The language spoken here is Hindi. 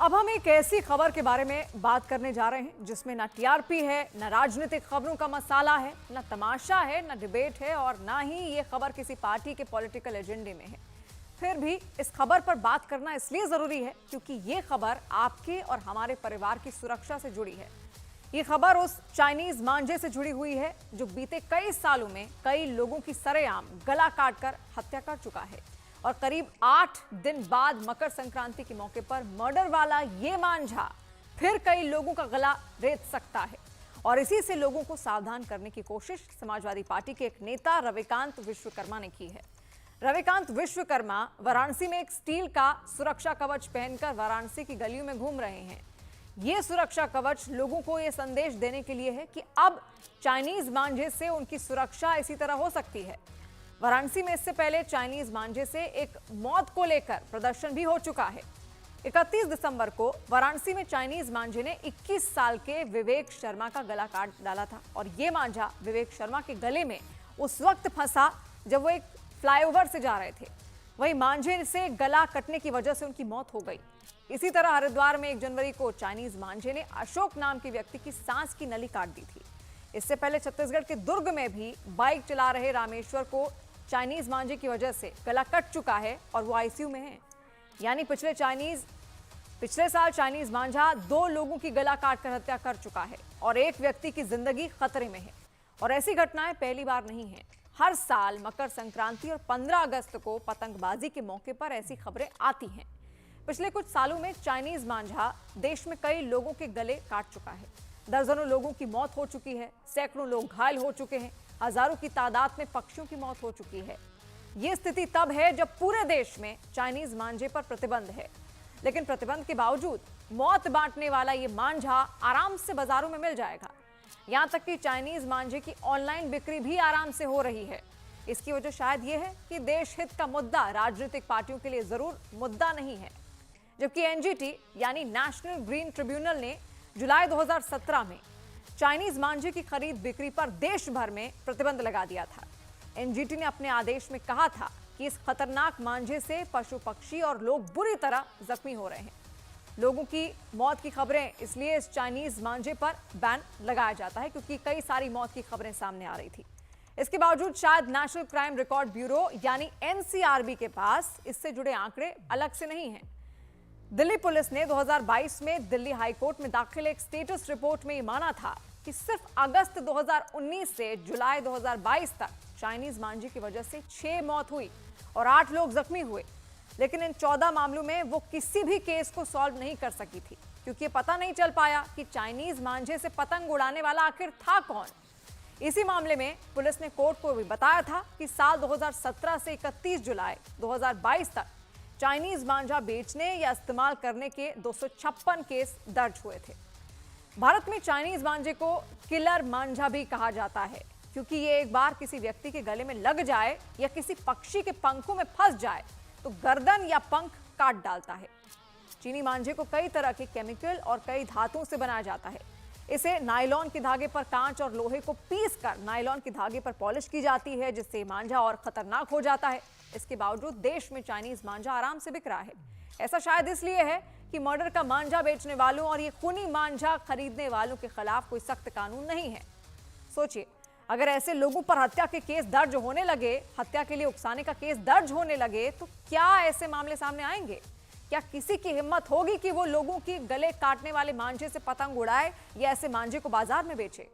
अब हम एक ऐसी खबर के बारे में बात करने जा रहे हैं जिसमें ना टीआरपी है, ना राजनीतिक खबरों का मसाला है, ना तमाशा है, ना डिबेट है और ना ही ये खबर किसी पार्टी के पॉलिटिकल एजेंडे में है। फिर भी इस खबर पर बात करना इसलिए जरूरी है क्योंकि ये खबर आपके और हमारे परिवार की सुरक्षा से जुड़ी है। ये खबर उस चाइनीज मांझे से जुड़ी हुई है जो बीते कई सालों में कई लोगों की सरेआम गला काटकर हत्या कर चुका है और करीब 8 दिन बाद मकर संक्रांति के मौके पर मर्डर वाला ये मांझा फिर कई लोगों का गला रेत सकता है। और इसी से लोगों को सावधान करने की कोशिश समाजवादी पार्टी के एक नेता रविकांत विश्वकर्मा ने की है। रविकांत विश्वकर्मा वाराणसी में एक स्टील का सुरक्षा कवच पहनकर वाराणसी की गलियों में घूम रहे हैं। ये सुरक्षा कवच लोगों को यह संदेश देने के लिए है कि अब चाइनीज मांझे से उनकी सुरक्षा इसी तरह हो सकती है। वाराणसी में इससे पहले चाइनीज मांझे से एक मौत को लेकर प्रदर्शन भी हो चुका है। 31 दिसंबर को वाराणसी में चाइनीज मांझे ने 21 साल के विवेक शर्मा का गला काट डाला था और ये मांझा विवेक शर्मा के गले में उस वक्त फंसा जब वो एक फ्लाईओवर से जा रहे थे। वहीं मांझे से गला कटने की वजह से उनकी मौत हो गई। इसी तरह हरिद्वार में 1 जनवरी को चाइनीज मांझे ने अशोक नाम के व्यक्ति की सांस की नली काट दी थी। इससे पहले छत्तीसगढ़ के दुर्ग में भी बाइक चला रहे रामेश्वर को चाइनीज मांझे की वजह से गला कट चुका है और वो आईसीयू में है। यानी पिछले साल चाइनीज मांझा 2 लोगों की गला काटकर हत्या कर चुका है और एक व्यक्ति की जिंदगी खतरे में है। और ऐसी घटनाएं पहली बार नहीं है। हर साल मकर संक्रांति और 15 अगस्त को पतंगबाजी के मौके पर ऐसी खबरें आती हैं। पिछले कुछ सालों में चाइनीज मांझा देश में कई लोगों के गले काट चुका है। दर्जनों लोगों की मौत हो चुकी है, सैकड़ों लोग घायल हो चुके हैं, हजारों की तादाद में पक्षियों की मौत हो चुकी है। यह स्थिति तब है जब पूरे देश में चाइनीज मांझे पर प्रतिबंध है। लेकिन प्रतिबंध के बावजूद मौत बांटने वाला ये मांझा आराम से बाजारों में मिल जाएगा। यहां तक कि चाइनीज मांझे की ऑनलाइन बिक्री भी आराम से हो रही है। इसकी वजह शायद यह है कि देश हित का मुद्दा राजनीतिक पार्टियों के लिए जरूर मुद्दा नहीं है। जबकि एनजीटी यानी नेशनल ग्रीन ट्रिब्यूनल ने जुलाई 2017 में चाइनीज मांझे की खरीद बिक्री पर देश भर में प्रतिबंध लगा दिया था। एनजीटी ने अपने आदेश में कहा था कि इस खतरनाक मांझे से पशु पक्षी और लोग बुरी तरह जख्मी हो रहे हैं। लोगों की मौत की खबरें इसलिए इस चाइनीज मांझे पर बैन लगाया जाता है क्योंकि कई सारी मौत की खबरें सामने आ रही थी। इसके बावजूद शायद नेशनल क्राइम रिकॉर्ड ब्यूरो यानी एनसीआरबी के पास इससे जुड़े आंकड़े अलग से नहीं हैं। दिल्ली पुलिस ने 2022 में दिल्ली हाईकोर्ट में दाखिल एक स्टेटस रिपोर्ट में माना था कि सिर्फ अगस्त 2019 से जुलाई 2022 तक चाइनीज मांझे की वजह से 6 मौत हुई और 8 लोग जख्मी हुए। लेकिन इन 14 मामलों में वो किसी भी केस को सॉल्व नहीं कर सकी थी क्योंकि पता नहीं चल पाया कि चाइनीज मांझे से पतंग उड़ाने वाला आखिर था कौन। इसी मामले में पुलिस ने कोर्ट को भी बताया था कि साल 2017 से 31 जुलाई 2022 तक चाइनीज मांझा बेचने या इस्तेमाल करने के 256 केस दर्ज हुए थे। भारत में चाइनीज मांझे को किलर मांझा भी कहा जाता है क्योंकि ये एक बार किसी व्यक्ति के गले में लग जाए या किसी पक्षी के पंखों में फंस जाए तो गर्दन या पंख काट डालता है। चीनी मांझे को कई तरह के केमिकल और कई धातुओं से बनाया जाता है। इसे नायलॉन के धागे पर कांच और लोहे को पीसकर नायलॉन के धागे पर पॉलिश की जाती है जिससे मांझा और खतरनाक हो जाता है। इसके बावजूद देश में चाइनीज मांझा आराम से बिक रहा है। ऐसा शायद इसलिए है कि मर्डर का मांझा बेचने वालों और ये खूनी मांझा खरीदने वालों के खिलाफ कोई सख्त कानून नहीं है। सोचिए, अगर ऐसे लोगों पर हत्या के केस दर्ज होने लगे, हत्या के लिए उकसाने का केस दर्ज होने लगे तो क्या ऐसे मामले सामने आएंगे? क्या किसी की हिम्मत होगी कि वो लोगों की गले काटने वाले मांझे से पतंग उड़ाए या ऐसे मांझे को बाजार में बेचे?